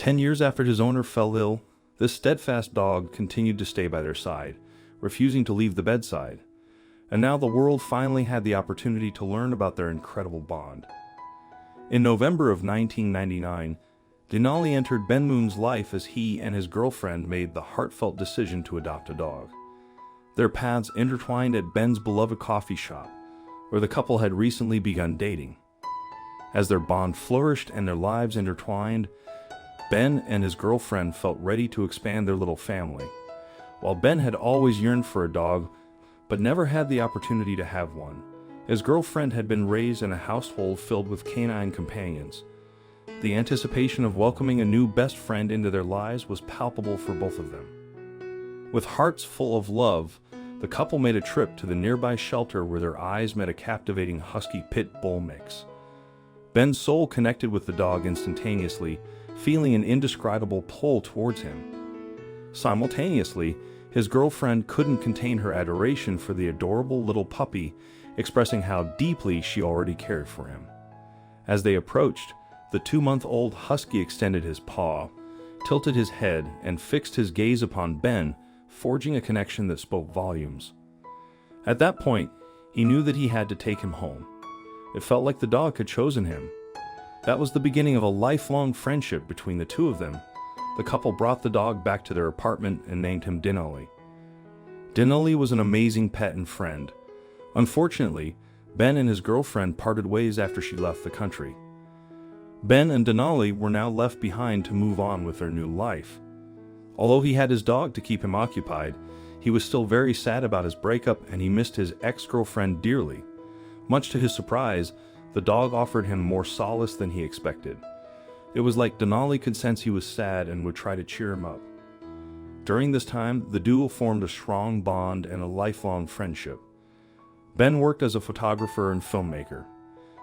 10 years after his owner fell ill, this steadfast dog continued to stay by their side, refusing to leave the bedside. And now the world finally had the opportunity to learn about their incredible bond. In November of 1999, Denali entered Ben Moon's life as he and his girlfriend made the heartfelt decision to adopt a dog. Their paths intertwined at Ben's beloved coffee shop, where the couple had recently begun dating. As their bond flourished and their lives intertwined, Ben and his girlfriend felt ready to expand their little family. While Ben had always yearned for a dog, but never had the opportunity to have one, his girlfriend had been raised in a household filled with canine companions. The anticipation of welcoming a new best friend into their lives was palpable for both of them. With hearts full of love, the couple made a trip to the nearby shelter where their eyes met a captivating husky pit bull mix. Ben's soul connected with the dog instantaneously, feeling an indescribable pull towards him. Simultaneously, his girlfriend couldn't contain her adoration for the adorable little puppy, expressing how deeply she already cared for him. As they approached, the 2-month-old husky extended his paw, tilted his head, and fixed his gaze upon Ben, forging a connection that spoke volumes. At that point, he knew that he had to take him home. It felt like the dog had chosen him. That was the beginning of a lifelong friendship between the two of them. The couple brought the dog back to their apartment and named him Denali. Denali was an amazing pet and friend. Unfortunately, Ben and his girlfriend parted ways after she left the country. Ben and Denali were now left behind to move on with their new life. Although he had his dog to keep him occupied, he was still very sad about his breakup and he missed his ex-girlfriend dearly. Much to his surprise, the dog offered him more solace than he expected. It was like Denali could sense he was sad and would try to cheer him up. During this time, the duo formed a strong bond and a lifelong friendship. Ben worked as a photographer and filmmaker.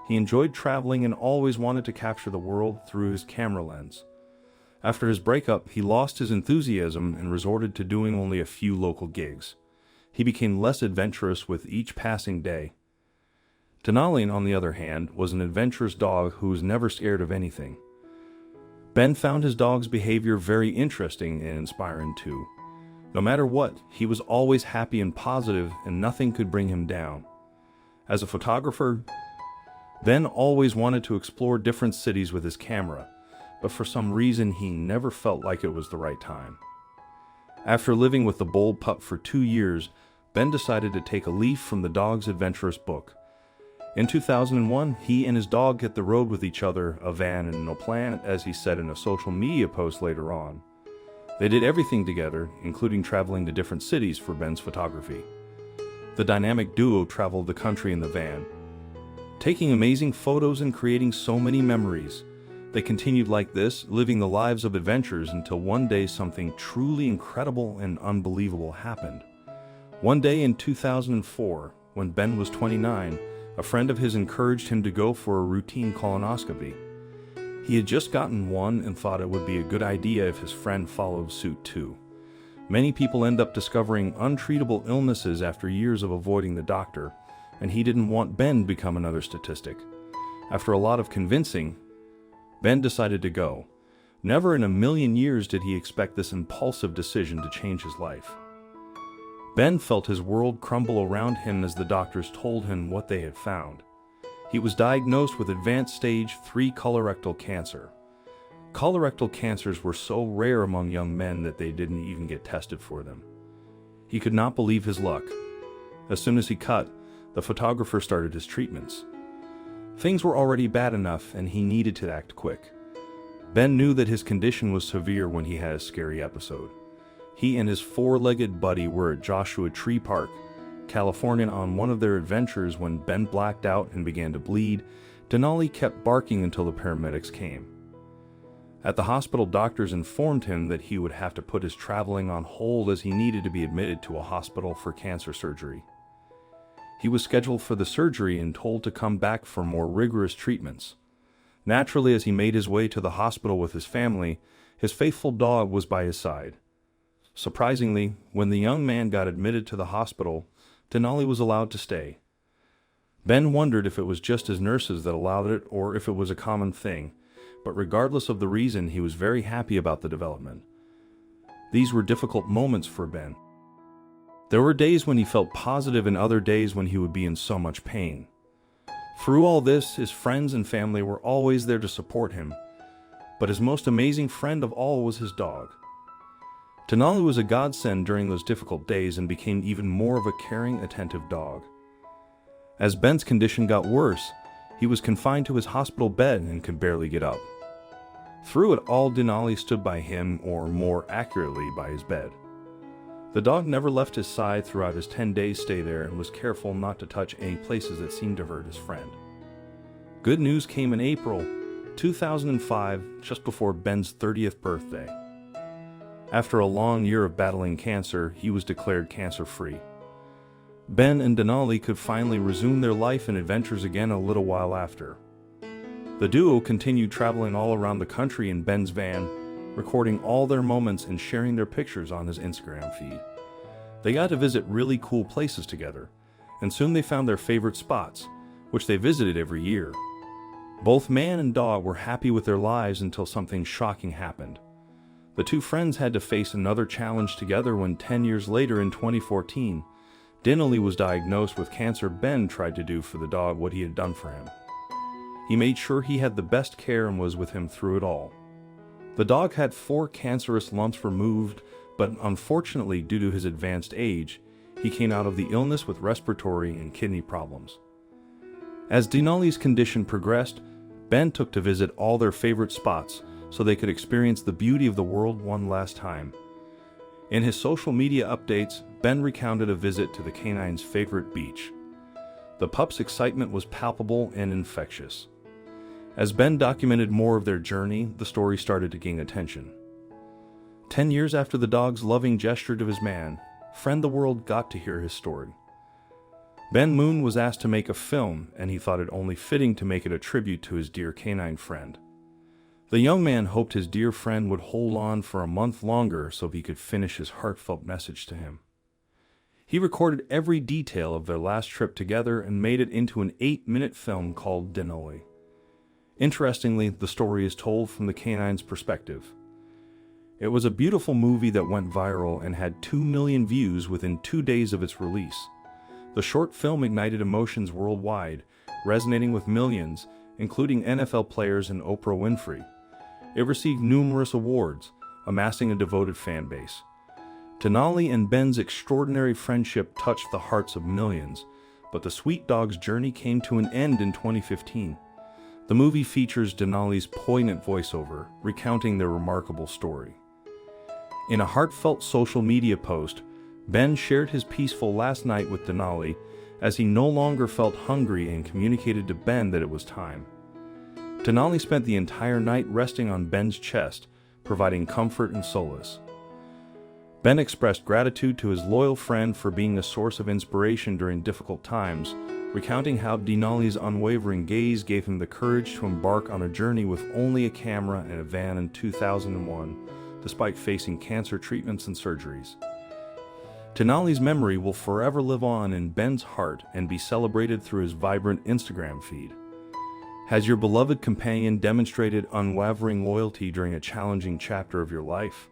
He enjoyed traveling and always wanted to capture the world through his camera lens. After his breakup, he lost his enthusiasm and resorted to doing only a few local gigs. He became less adventurous with each passing day. Denali, on the other hand, was an adventurous dog who was never scared of anything. Ben found his dog's behavior very interesting and inspiring too. No matter what, he was always happy and positive, and nothing could bring him down. As a photographer, Ben always wanted to explore different cities with his camera, but for some reason he never felt like it was the right time. After living with the bold pup for 2 years, Ben decided to take a leaf from the dog's adventurous book. In 2001, he and his dog hit the road with each other, a van and no plan, as he said in a social media post later on. They did everything together, including traveling to different cities for Ben's photography. The dynamic duo traveled the country in the van, taking amazing photos and creating so many memories. They continued like this, living the lives of adventures until one day something truly incredible and unbelievable happened. One day in 2004, when Ben was 29, a friend of his encouraged him to go for a routine colonoscopy. He had just gotten one and thought it would be a good idea if his friend followed suit too. Many people end up discovering untreatable illnesses after years of avoiding the doctor, and he didn't want Ben to become another statistic. After a lot of convincing, Ben decided to go. Never in a million years did he expect this impulsive decision to change his life. Ben felt his world crumble around him as the doctors told him what they had found. He was diagnosed with advanced stage 3 colorectal cancer. Colorectal cancers were so rare among young men that they didn't even get tested for them. He could not believe his luck. As soon as he cut, the photographer started his treatments. Things were already bad enough and he needed to act quick. Ben knew that his condition was severe when he had a scary episode. He and his 4-legged buddy were at Joshua Tree Park, California on one of their adventures when Ben blacked out and began to bleed. Denali kept barking until the paramedics came. At the hospital, doctors informed him that he would have to put his traveling on hold as he needed to be admitted to a hospital for cancer surgery. He was scheduled for the surgery and told to come back for more rigorous treatments. Naturally, as he made his way to the hospital with his family, his faithful dog was by his side. Surprisingly, when the young man got admitted to the hospital, Denali was allowed to stay. Ben wondered if it was just his nurses that allowed it or if it was a common thing, but regardless of the reason, he was very happy about the development. These were difficult moments for Ben. There were days when he felt positive and other days when he would be in so much pain. Through all this, his friends and family were always there to support him, but his most amazing friend of all was his dog. Denali was a godsend during those difficult days and became even more of a caring, attentive dog. As Ben's condition got worse, he was confined to his hospital bed and could barely get up. Through it all, Denali stood by him, or more accurately, by his bed. The dog never left his side throughout his 10 days stay there and was careful not to touch any places that seemed to hurt his friend. Good news came in April 2005, just before Ben's 30th birthday. After a long year of battling cancer, he was declared cancer-free. Ben and Denali could finally resume their life and adventures again a little while after. The duo continued traveling all around the country in Ben's van, recording all their moments and sharing their pictures on his Instagram feed. They got to visit really cool places together, and soon they found their favorite spots, which they visited every year. Both man and dog were happy with their lives until something shocking happened. The two friends had to face another challenge together when 10 years later in 2014, Denali was diagnosed with cancer. Ben tried to do for the dog what he had done for him. He made sure he had the best care and was with him through it all. The dog had 4 cancerous lumps removed, but unfortunately, due to his advanced age, he came out of the illness with respiratory and kidney problems. As Denali's condition progressed, Ben took to visit all their favorite spots so they could experience the beauty of the world one last time. In his social media updates, Ben recounted a visit to the canine's favorite beach. The pup's excitement was palpable and infectious. As Ben documented more of their journey, the story started to gain attention. 10 years after the dog's loving gesture to his friend, the world got to hear his story. Ben Moon was asked to make a film, and he thought it only fitting to make it a tribute to his dear canine friend. The young man hoped his dear friend would hold on for a month longer so he could finish his heartfelt message to him. He recorded every detail of their last trip together and made it into an 8-minute film called Denali. Interestingly, the story is told from the canine's perspective. It was a beautiful movie that went viral and had 2 million views within 2 days of its release. The short film ignited emotions worldwide, resonating with millions, including NFL players and Oprah Winfrey. It received numerous awards, amassing a devoted fan base. Denali and Ben's extraordinary friendship touched the hearts of millions, but the sweet dog's journey came to an end in 2015. The movie features Denali's poignant voiceover, recounting their remarkable story. In a heartfelt social media post, Ben shared his peaceful last night with Denali, as he no longer felt hungry and communicated to Ben that it was time. Denali spent the entire night resting on Ben's chest, providing comfort and solace. Ben expressed gratitude to his loyal friend for being a source of inspiration during difficult times, recounting how Denali's unwavering gaze gave him the courage to embark on a journey with only a camera and a van in 2001, despite facing cancer treatments and surgeries. Denali's memory will forever live on in Ben's heart and be celebrated through his vibrant Instagram feed. Has your beloved companion demonstrated unwavering loyalty during a challenging chapter of your life?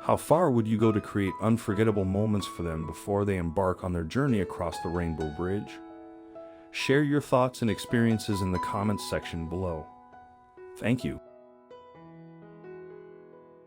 How far would you go to create unforgettable moments for them before they embark on their journey across the Rainbow Bridge? Share your thoughts and experiences in the comments section below. Thank you.